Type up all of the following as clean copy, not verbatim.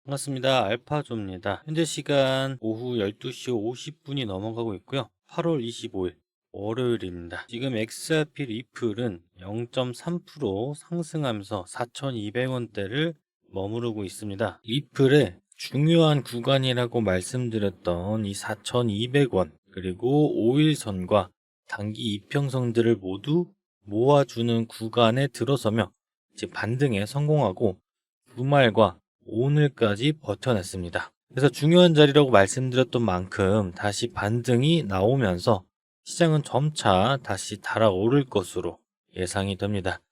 반갑습니다. 알파조입니다. 현재 시간 오후 12시 50분이 넘어가고 있고요. 8월 25일 월요일입니다. 지금 XRP 리플은 0.3% 상승하면서 4,200원대를 머무르고 있습니다. 리플의 중요한 구간이라고 말씀드렸던 이 4,200원 그리고 5일선과 단기 이평선들을 모두 모아주는 구간에 들어서며 이제 반등에 성공하고 주말과 오늘까지 버텨냈습니다. 그래서 중요한 자리라고 말씀드렸던 만큼 다시 반등이 나오면서 시장은 점차 다시 달아오를 것으로 예상이 됩니다.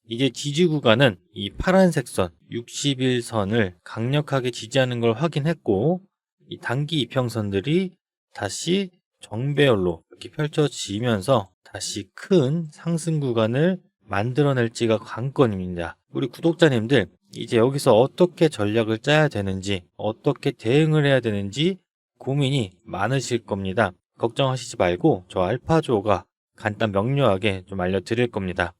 이제 지지 구간은 이 파란색 선 60일선을 강력하게 지지하는 걸 확인했고, 이 단기 이평선들이 다시 정배열로 이렇게 펼쳐지면서 다시 큰 상승 구간을 만들어낼지가 관건입니다. 우리 구독자님들, 이제 여기서 어떻게 전략을 짜야 되는지, 어떻게 대응을 해야 되는지 고민이 많으실 겁니다. 걱정하시지 말고 저 알파조가 간단 명료하게 좀 알려드릴 겁니다.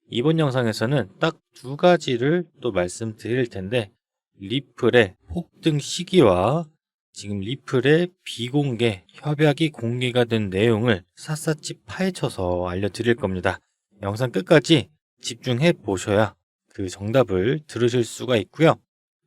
이번 영상에서는 딱 두 가지를 또 말씀드릴 텐데, 리플의 폭등 시기와 지금 리플의 비공개 협약이 공개가 된 내용을 샅샅이 파헤쳐서 알려드릴 겁니다. 영상 끝까지 집중해 보셔야 그 정답을 들으실 수가 있고요.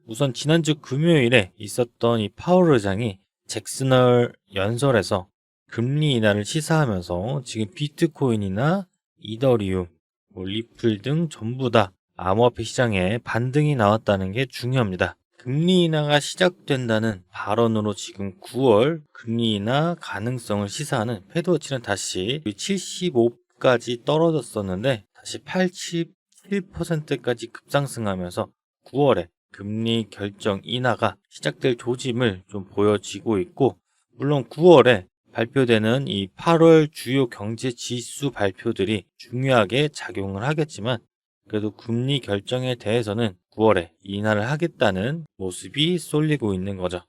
우선 지난주 금요일에 있었던 이 파월 의장이 잭슨홀 연설에서 금리 인하를 시사하면서 지금 비트코인이나 이더리움, 리플 등 전부 다 암호화폐 시장에 반등이 나왔다는 게 중요합니다. 금리 인하가 시작된다는 발언으로 지금 9월 금리 인하 가능성을 시사하는 패드워치는 다시 75까지 떨어졌었는데 다시 87%까지 급상승하면서 9월에 금리 결정 인하가 시작될 조짐을 좀 보여지고 있고, 물론 9월에 발표되는 이 8월 주요 경제 지수 발표들이 중요하게 작용을 하겠지만, 그래도 금리 결정에 대해서는 9월에 인하를 하겠다는 모습이 쏠리고 있는 거죠.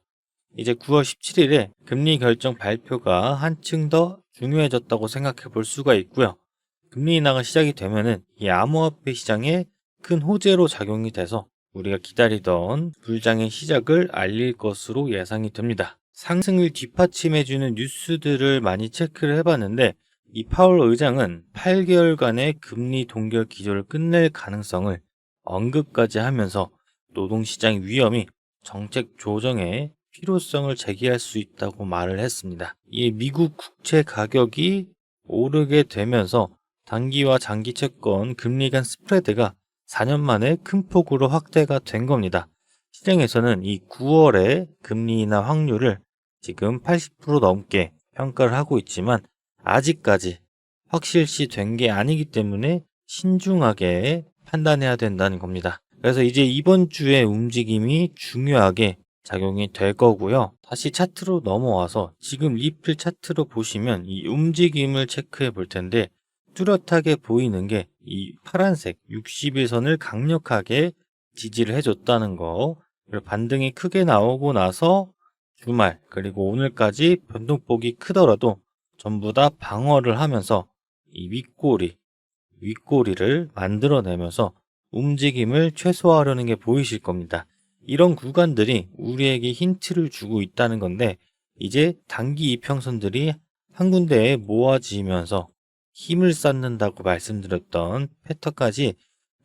이제 9월 17일에 금리 결정 발표가 한층 더 중요해졌다고 생각해 볼 수가 있고요. 금리 인하가 시작이 되면은 이 암호화폐 시장에 큰 호재로 작용이 돼서 우리가 기다리던 불장의 시작을 알릴 것으로 예상이 됩니다. 상승을 뒷받침해주는 뉴스들을 많이 체크를 해봤는데, 이 파월 의장은 8개월간의 금리 동결 기조를 끝낼 가능성을 언급까지 하면서 노동시장 위험이 정책 조정의 필요성을 제기할 수 있다고 말을 했습니다. 이 미국 국채 가격이 오르게 되면서 단기와 장기 채권 금리 간 스프레드가 4년 만에 큰 폭으로 확대가 된 겁니다. 시장에서는 이 9월의 금리 인하 확률을 지금 80% 넘게 평가를 하고 있지만, 아직까지 확실시 된 게 아니기 때문에 신중하게 판단해야 된다는 겁니다. 그래서 이제 이번 주의 움직임이 중요하게 작용이 될 거고요. 다시 차트로 넘어와서 지금 리플 차트로 보시면 이 움직임을 체크해 볼 텐데, 뚜렷하게 보이는 게 이 파란색 60일선을 강력하게 지지를 해줬다는 거, 그리고 반등이 크게 나오고 나서 주말 그리고 오늘까지 변동폭이 크더라도 전부 다 방어를 하면서 이 윗꼬리를 만들어내면서 움직임을 최소화하려는 게 보이실 겁니다. 이런 구간들이 우리에게 힌트를 주고 있다는 건데, 이제 단기 이평선들이 한 군데에 모아지면서 힘을 쌓는다고 말씀드렸던 패턴까지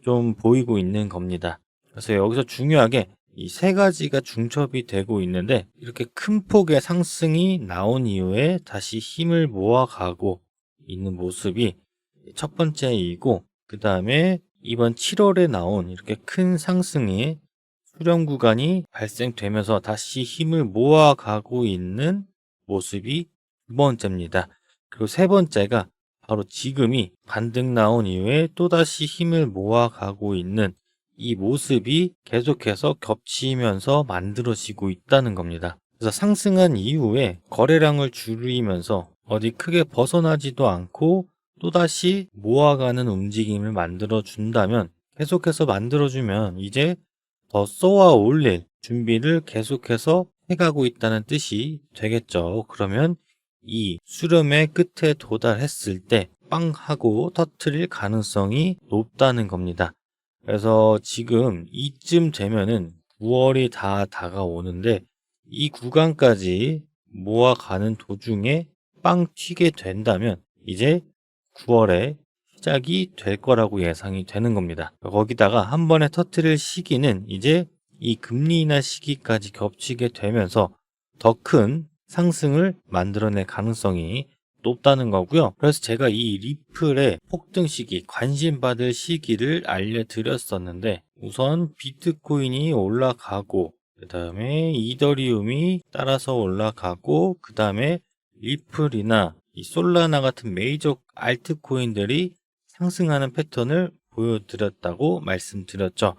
좀 보이고 있는 겁니다. 그래서 여기서 중요하게 이 세 가지가 중첩이 되고 있는데, 이렇게 큰 폭의 상승이 나온 이후에 다시 힘을 모아가고 있는 모습이 첫 번째이고, 그 다음에 이번 7월에 나온 이렇게 큰 상승이 수렴 구간이 발생되면서 다시 힘을 모아가고 있는 모습이 두 번째입니다. 그리고 세 번째가 바로 지금이 반등 나온 이후에 또다시 힘을 모아가고 있는 이 모습이 계속해서 겹치면서 만들어지고 있다는 겁니다. 그래서 상승한 이후에 거래량을 줄이면서 어디 크게 벗어나지도 않고 또다시 모아가는 움직임을 만들어 준다면, 계속해서 만들어주면 이제 더 쏘아 올릴 준비를 계속해서 해가고 있다는 뜻이 되겠죠. 그러면 이 수렴의 끝에 도달했을 때 빵 하고 터트릴 가능성이 높다는 겁니다. 그래서 지금 이쯤 되면은 9월이 다 다가오는데 이 구간까지 모아가는 도중에 빵 튀게 된다면 이제 9월에 시작이 될 거라고 예상이 되는 겁니다. 거기다가 한 번에 터뜨릴 시기는 이제 이 금리 인하 시기까지 겹치게 되면서 더 큰 상승을 만들어낼 가능성이 높다는 거고요. 그래서 제가 이 리플의 폭등 시기, 관심받을 시기를 알려드렸었는데 우선 비트코인이 올라가고 그 다음에 이더리움이 따라서 올라가고 그 다음에 리플이나 이 솔라나 같은 메이저 알트코인들이 상승하는 패턴을 보여드렸다고 말씀드렸죠.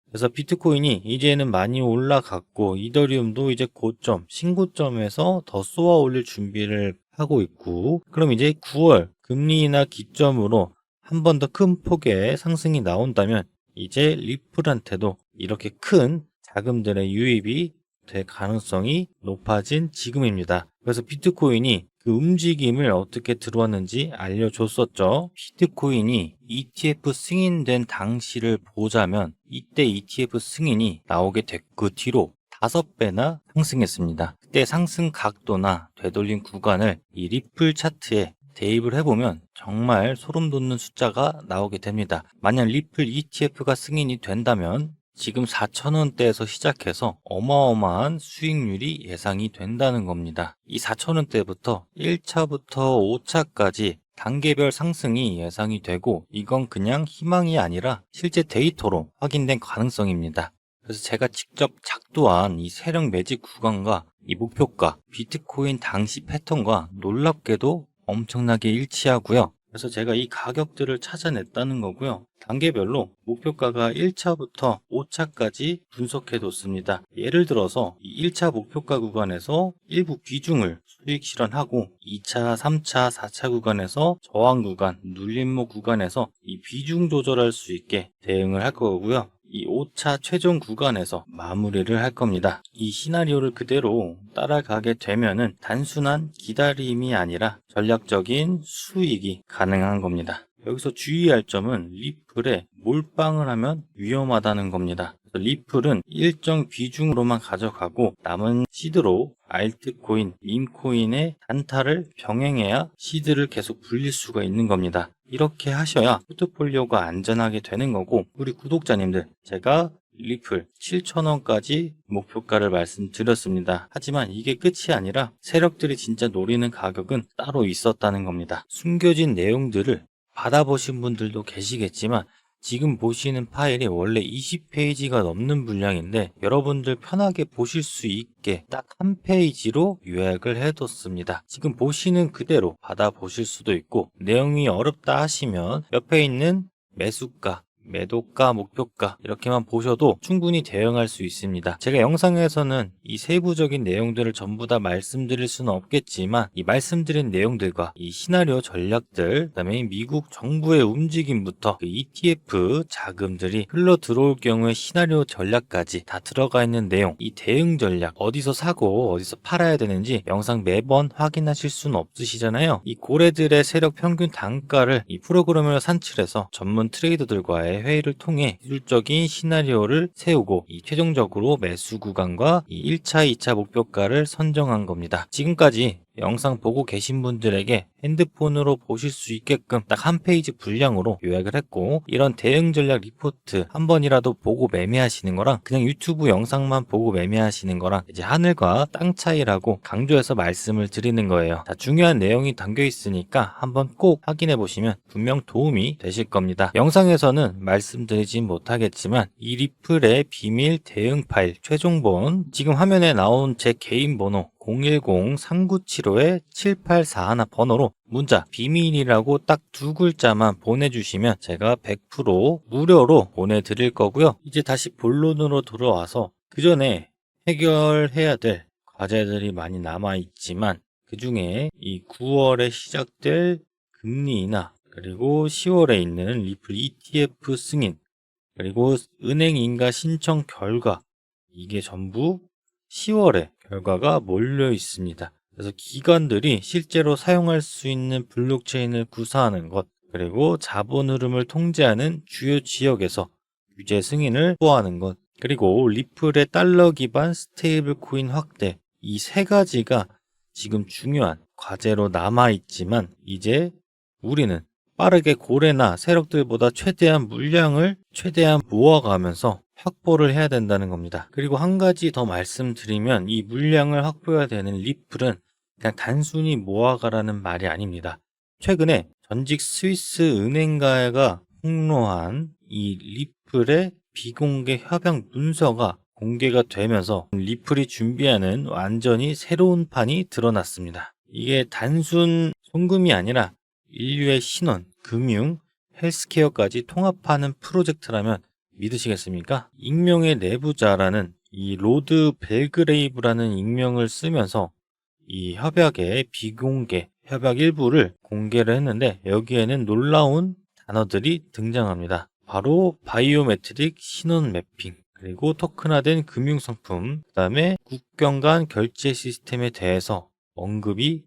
그래서 비트코인이 이제는 많이 올라갔고 이더리움도 이제 고점, 신고점에서 더 쏘아 올릴 준비를 하고 있고 그럼 이제 9월 금리 인하 기점으로 한 번 더 큰 폭의 상승이 나온다면 이제 리플한테도 이렇게 큰 자금들의 유입이 될 가능성이 높아진 지금입니다. 그래서 비트코인이 그 움직임을 어떻게 들어왔는지 알려줬었죠. 비트코인이 ETF 승인된 당시를 보자면 이때 ETF 승인이 나오게 됐고 그 뒤로 5배나 상승했습니다. 그때 상승 각도나 되돌린 구간을 이 리플 차트에 대입을 해보면 정말 소름 돋는 숫자가 나오게 됩니다. 만약 리플 ETF가 승인이 된다면 지금 4,000원대에서 시작해서 어마어마한 수익률이 예상이 된다는 겁니다. 이 4,000원대부터 1차부터 5차까지 단계별 상승이 예상이 되고 이건 그냥 희망이 아니라 실제 데이터로 확인된 가능성입니다. 그래서 제가 직접 작도한 이 세력 매집 구간과 이 목표가, 비트코인 당시 패턴과 놀랍게도 엄청나게 일치하고요. 그래서 제가 이 가격들을 찾아냈다는 거고요. 단계별로 목표가가 1차부터 5차까지 분석해 뒀습니다. 예를 들어서 이 1차 목표가 구간에서 일부 비중을 수익 실현하고 2차, 3차, 4차 구간에서 저항 구간, 눌림목 구간에서 이 비중 조절할 수 있게 대응을 할 거고요. 이 5차 최종 구간에서 마무리를 할 겁니다. 이 시나리오를 그대로 따라가게 되면은 단순한 기다림이 아니라 전략적인 수익이 가능한 겁니다. 여기서 주의할 점은 리플에 몰빵을 하면 위험하다는 겁니다. 리플은 일정 비중으로만 가져가고 남은 시드로 알트코인, 밈코인의 단타를 병행해야 시드를 계속 불릴 수가 있는 겁니다. 이렇게 하셔야 포트폴리오가 안전하게 되는 거고 우리 구독자님들 제가 리플 7,000원까지 목표가를 말씀드렸습니다. 하지만 이게 끝이 아니라 세력들이 진짜 노리는 가격은 따로 있었다는 겁니다. 숨겨진 내용들을 받아보신 분들도 계시겠지만 지금 보시는 파일이 원래 20페이지가 넘는 분량인데 여러분들 편하게 보실 수 있게 딱 한 페이지로 요약을 해뒀습니다. 지금 보시는 그대로 받아보실 수도 있고 내용이 어렵다 하시면 옆에 있는 매수가, 매도가, 목표가 이렇게만 보셔도 충분히 대응할 수 있습니다. 제가 영상에서는 이 세부적인 내용들을 전부 다 말씀드릴 수는 없겠지만 이 말씀드린 내용들과 이 시나리오 전략들 그다음에 미국 정부의 움직임부터 그 ETF 자금들이 흘러 들어올 경우의 시나리오 전략까지 다 들어가 있는 내용 이 대응 전략 어디서 사고 어디서 팔아야 되는지 영상 매번 확인하실 수는 없으시잖아요. 이 고래들의 세력 평균 단가를 이 프로그램을 산출해서 전문 트레이더들과의 회의를 통해 기술적인 시나리오를 세우고 이 최종적으로 매수 구간과 이 1차, 2차 목표가를 선정한 겁니다. 지금까지 영상 보고 계신 분들에게 핸드폰으로 보실 수 있게끔 딱 한 페이지 분량으로 요약을 했고 이런 대응 전략 리포트 한 번이라도 보고 매매하시는 거랑 그냥 유튜브 영상만 보고 매매하시는 거랑 이제 하늘과 땅 차이라고 강조해서 말씀을 드리는 거예요. 자, 중요한 내용이 담겨 있으니까 한번 꼭 확인해 보시면 분명 도움이 되실 겁니다. 영상에서는 말씀드리진 못하겠지만 이 리플의 비밀 대응 파일 최종본 지금 화면에 나온 제 개인 번호 010-3975-7841 번호로 문자 비밀이라고 딱 2글자만 보내주시면 제가 100% 무료로 보내드릴 거고요. 이제 다시 본론으로 돌아와서 그 전에 해결해야 될 과제들이 많이 남아있지만 그 중에 이 9월에 시작될 금리 인하 그리고 10월에 있는 리플 ETF 승인 그리고 은행 인가 신청 결과 이게 전부 10월에 결과가 몰려 있습니다. 그래서 기관들이 실제로 사용할 수 있는 블록체인을 구사하는 것, 그리고 자본 흐름을 통제하는 주요 지역에서 규제 승인을 확보하는 것, 그리고 리플의 달러 기반 스테이블 코인 확대, 이 세 가지가 지금 중요한 과제로 남아있지만 이제 우리는 빠르게 고래나 세력들보다 최대한 물량을 최대한 모아가면서 확보를 해야 된다는 겁니다. 그리고 한 가지 더 말씀드리면 이 물량을 확보해야 되는 리플은 그냥 단순히 모아가라는 말이 아닙니다. 최근에 전직 스위스 은행가가 폭로한 이 리플의 비공개 협약 문서가 공개가 되면서 리플이 준비하는 완전히 새로운 판이 드러났습니다. 이게 단순 송금이 아니라 인류의 신원, 금융, 헬스케어까지 통합하는 프로젝트라면 믿으시겠습니까? 익명의 내부자라는 이 로드 벨그레이브라는 익명을 쓰면서 이 협약의 비공개 협약 일부를 공개를 했는데 여기에는 놀라운 단어들이 등장합니다. 바로 바이오메트릭 신원 매핑, 그리고 토큰화된 금융상품, 그 다음에 국경 간 결제 시스템에 대해서 언급이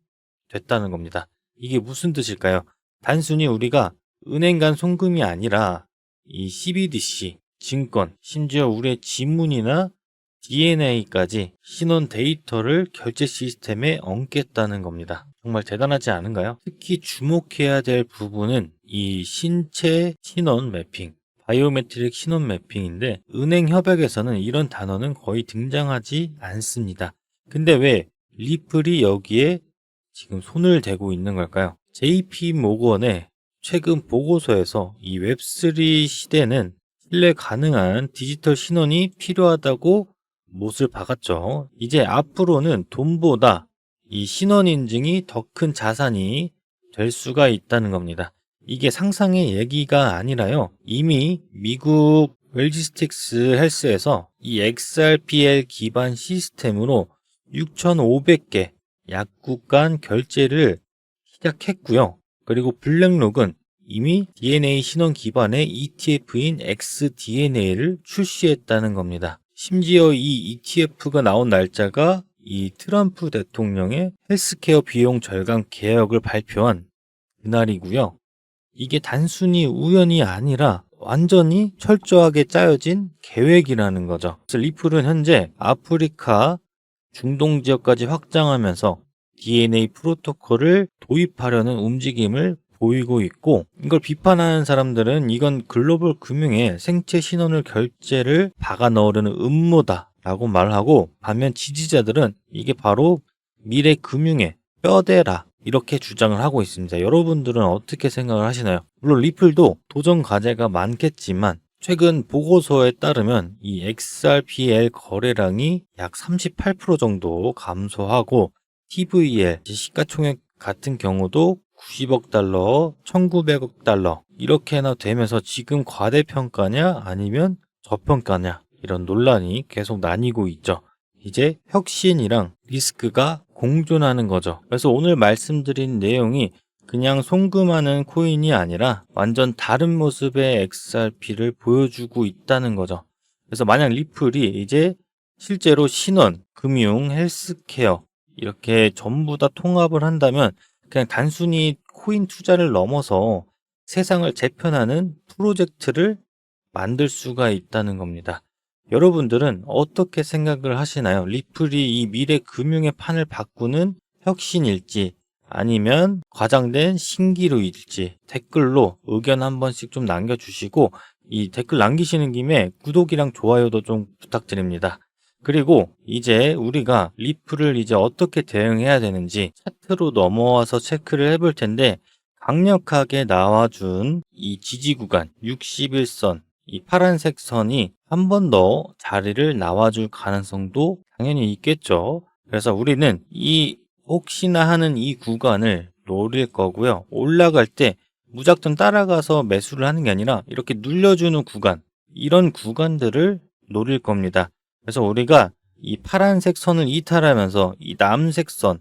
됐다는 겁니다. 이게 무슨 뜻일까요? 단순히 우리가 은행 간 송금이 아니라 이 CBDC, 증권, 심지어 우리의 지문이나 DNA까지 신원 데이터를 결제 시스템에 얹겠다는 겁니다. 정말 대단하지 않은가요? 특히 주목해야 될 부분은 이 신체 신원 매핑, 바이오메트릭 신원 매핑인데 은행 협약에서는 이런 단어는 거의 등장하지 않습니다. 근데 왜 리플이 여기에 지금 손을 대고 있는 걸까요? JP 모건의 최근 보고서에서 이 웹3 시대는 신뢰 가능한 디지털 신원이 필요하다고 못을 박았죠. 이제 앞으로는 돈보다 이 신원 인증이 더 큰 자산이 될 수가 있다는 겁니다. 이게 상상의 얘기가 아니라요. 이미 미국 웰지스틱스 헬스에서 이 XRPL 기반 시스템으로 6,500개 약국 간 결제를 시작했고요. 그리고 블랙록은 이미 DNA 신원 기반의 ETF인 XDNA를 출시했다는 겁니다. 심지어 이 ETF가 나온 날짜가 이 트럼프 대통령의 헬스케어 비용 절감 개혁을 발표한 그날이고요. 이게 단순히 우연이 아니라 완전히 철저하게 짜여진 계획이라는 거죠. 그래서 리플은 현재 아프리카, 중동 지역까지 확장하면서 DNA 프로토콜을 도입하려는 움직임을 보이고 있고, 이걸 비판하는 사람들은 이건 글로벌 금융에 생체 신원을 결제를 박아 넣으려는 음모다 라고 말하고, 반면 지지자들은 이게 바로 미래 금융의 뼈대라 이렇게 주장을 하고 있습니다. 여러분들은 어떻게 생각을 하시나요? 물론 리플도 도전 과제가 많겠지만 최근 보고서에 따르면 이 XRPL 거래량이 약 38% 정도 감소하고 TVL, 시가총액 같은 경우도 90억 달러, 1900억 달러 이렇게나 되면서 지금 과대평가냐 아니면 저평가냐 이런 논란이 계속 나뉘고 있죠. 이제 혁신이랑 리스크가 공존하는 거죠. 그래서 오늘 말씀드린 내용이 그냥 송금하는 코인이 아니라 완전 다른 모습의 XRP를 보여주고 있다는 거죠. 그래서 만약 리플이 이제 실제로 신원, 금융, 헬스케어 이렇게 전부 다 통합을 한다면 그냥 단순히 코인 투자를 넘어서 세상을 재편하는 프로젝트를 만들 수가 있다는 겁니다. 여러분들은 어떻게 생각을 하시나요? 리플이 이 미래 금융의 판을 바꾸는 혁신일지 아니면 과장된 신기루일지 댓글로 의견 한 번씩 좀 남겨주시고, 이 댓글 남기시는 김에 구독이랑 좋아요도 좀 부탁드립니다. 그리고 이제 우리가 리플을 이제 어떻게 대응해야 되는지 차트로 넘어와서 체크를 해볼 텐데, 강력하게 나와준 이 지지 구간 61선, 이 파란색 선이 한 번 더 자리를 나와줄 가능성도 당연히 있겠죠. 그래서 우리는 이 혹시나 하는 이 구간을 노릴 거고요. 올라갈 때 무작정 따라가서 매수를 하는 게 아니라 이렇게 눌려주는 구간, 이런 구간들을 노릴 겁니다. 그래서 우리가 이 파란색 선을 이탈하면서 이 남색 선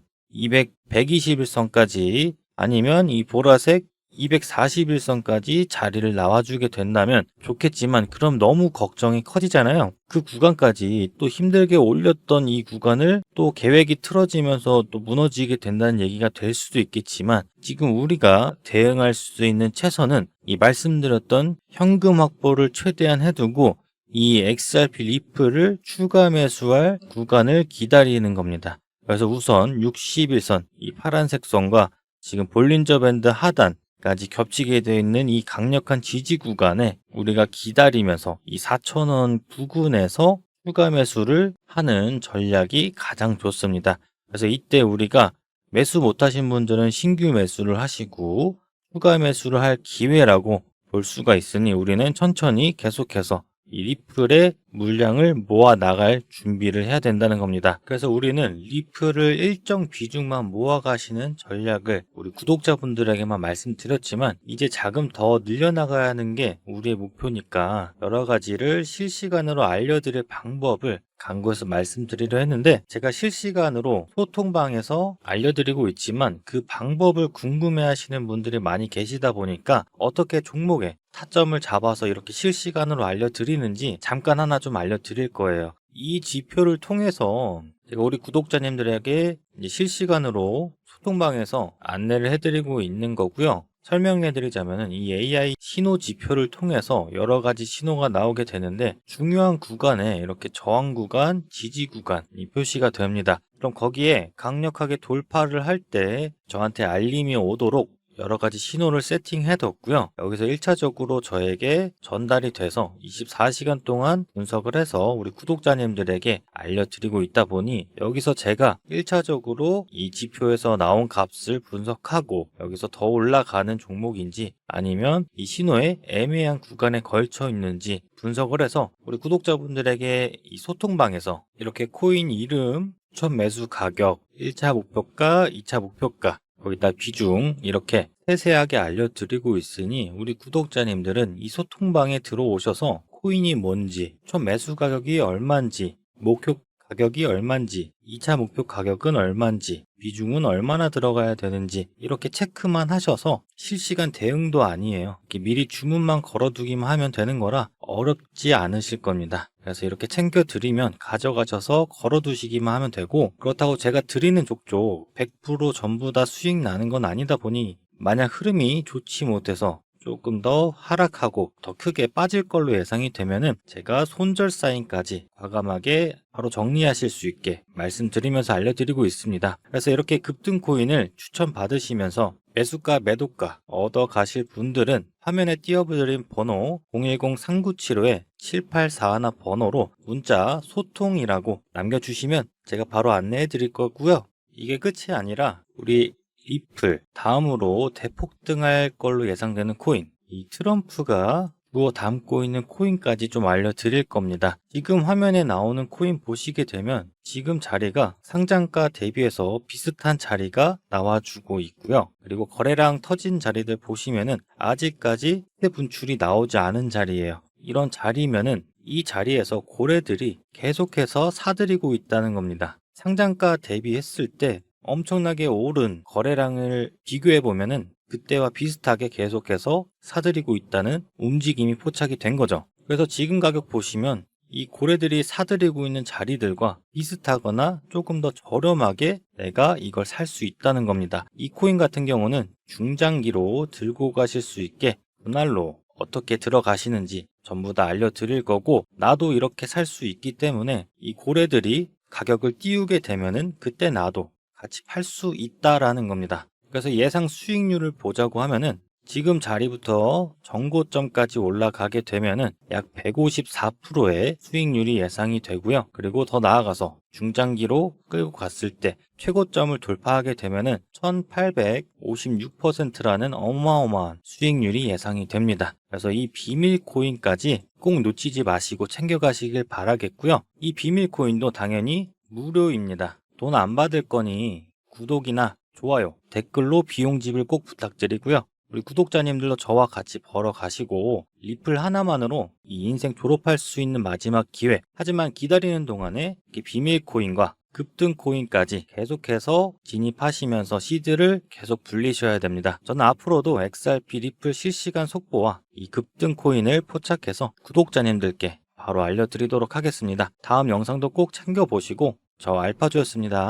121선까지 아니면 이 보라색 241선까지 자리를 나와주게 된다면 좋겠지만, 그럼 너무 걱정이 커지잖아요. 그 구간까지 또 힘들게 올렸던 이 구간을 또 계획이 틀어지면서 또 무너지게 된다는 얘기가 될 수도 있겠지만, 지금 우리가 대응할 수 있는 최선은 이 말씀드렸던 현금 확보를 최대한 해두고 이 XRP 리플을 추가 매수할 구간을 기다리는 겁니다. 그래서 우선 60일선 이 파란색 선과 지금 볼린저 밴드 하단까지 겹치게 되어 있는 이 강력한 지지 구간에 우리가 기다리면서 이 4,000원 부근에서 추가 매수를 하는 전략이 가장 좋습니다. 그래서 이때 우리가 매수 못하신 분들은 신규 매수를 하시고 추가 매수를 할 기회라고 볼 수가 있으니 우리는 천천히 계속해서 이 리플의 물량을 모아 나갈 준비를 해야 된다는 겁니다. 그래서 우리는 리플을 일정 비중만 모아 가시는 전략을 우리 구독자분들에게만 말씀드렸지만 이제 자금 더 늘려나가야 하는 게 우리의 목표니까 여러 가지를 실시간으로 알려드릴 방법을 강구해서 말씀드리려 했는데 제가 실시간으로 소통방에서 알려드리고 있지만 그 방법을 궁금해 하시는 분들이 많이 계시다 보니까 어떻게 종목에 타점을 잡아서 이렇게 실시간으로 알려드리는지 잠깐 하나 좀 알려드릴 거예요. 이 지표를 통해서 제가 우리 구독자님들에게 이제 실시간으로 소통방에서 안내를 해드리고 있는 거고요. 설명해드리자면 이 AI 신호 지표를 통해서 여러 가지 신호가 나오게 되는데 중요한 구간에 이렇게 저항 구간, 지지 구간이 표시가 됩니다. 그럼 거기에 강력하게 돌파를 할 때 저한테 알림이 오도록 여러 가지 신호를 세팅해뒀고요. 여기서 1차적으로 저에게 전달이 돼서 24시간 동안 분석을 해서 우리 구독자님들에게 알려드리고 있다 보니 여기서 제가 1차적으로 이 지표에서 나온 값을 분석하고 여기서 더 올라가는 종목인지 아니면 이 신호의 애매한 구간에 걸쳐 있는지 분석을 해서 우리 구독자분들에게 이 소통방에서 이렇게 코인 이름, 추천 매수 가격, 1차 목표가, 2차 목표가 거기다 비중 이렇게 세세하게 알려드리고 있으니 우리 구독자님들은 이 소통방에 들어오셔서 코인이 뭔지, 총 매수 가격이 얼마인지, 목표 가격이 얼마인지, 2차 목표 가격은 얼마인지, 비중은 얼마나 들어가야 되는지 이렇게 체크만 하셔서 실시간 대응도 아니에요. 이렇게 미리 주문만 걸어두기만 하면 되는 거라 어렵지 않으실 겁니다. 그래서 이렇게 챙겨드리면 가져가셔서 걸어두시기만 하면 되고 그렇다고 제가 드리는 족족 100% 전부 다 수익 나는 건 아니다 보니 만약 흐름이 좋지 못해서 조금 더 하락하고 더 크게 빠질 걸로 예상이 되면은 제가 손절 사인까지 과감하게 바로 정리하실 수 있게 말씀드리면서 알려드리고 있습니다. 그래서 이렇게 급등 코인을 추천 받으시면서 매수가 매도가 얻어 가실 분들은 화면에 띄워드린 번호 010-3975-7841 번호로 문자 소통이라고 남겨주시면 제가 바로 안내해 드릴 거고요. 이게 끝이 아니라 우리 리플 다음으로 대폭등할 걸로 예상되는 코인 이 트럼프가 주워 담고 있는 코인까지 좀 알려드릴 겁니다. 지금 화면에 나오는 코인 보시게 되면 지금 자리가 상장가 대비해서 비슷한 자리가 나와주고 있고요. 그리고 거래량 터진 자리들 보시면은 아직까지 시세 분출이 나오지 않은 자리예요. 이런 자리면은 이 자리에서 고래들이 계속해서 사들이고 있다는 겁니다. 상장가 대비했을 때 엄청나게 오른 거래량을 비교해 보면은 그때와 비슷하게 계속해서 사들이고 있다는 움직임이 포착이 된 거죠. 그래서 지금 가격 보시면 이 고래들이 사들이고 있는 자리들과 비슷하거나 조금 더 저렴하게 내가 이걸 살 수 있다는 겁니다. 이 코인 같은 경우는 중장기로 들고 가실 수 있게 분할로 어떻게 들어가시는지 전부 다 알려드릴 거고 나도 이렇게 살 수 있기 때문에 이 고래들이 가격을 띄우게 되면은 그때 나도 같이 팔 수 있다라는 겁니다. 그래서 예상 수익률을 보자고 하면은 지금 자리부터 정고점까지 올라가게 되면은 약 154%의 수익률이 예상이 되고요. 그리고 더 나아가서 중장기로 끌고 갔을 때 최고점을 돌파하게 되면은 1856%라는 어마어마한 수익률이 예상이 됩니다. 그래서 이 비밀 코인까지 꼭 놓치지 마시고 챙겨가시길 바라겠고요. 이 비밀 코인도 당연히 무료입니다. 돈 안 받을 거니 구독이나 좋아요, 댓글로 비용집을 꼭 부탁드리고요. 우리 구독자님들도 저와 같이 벌어 가시고 리플 하나만으로 이 인생 졸업할 수 있는 마지막 기회. 하지만 기다리는 동안에 비밀 코인과 급등 코인까지 계속해서 진입하시면서 시드를 계속 불리셔야 됩니다. 저는 앞으로도 XRP 리플 실시간 속보와 이 급등 코인을 포착해서 구독자님들께 바로 알려드리도록 하겠습니다. 다음 영상도 꼭 챙겨보시고 저 알파주였습니다.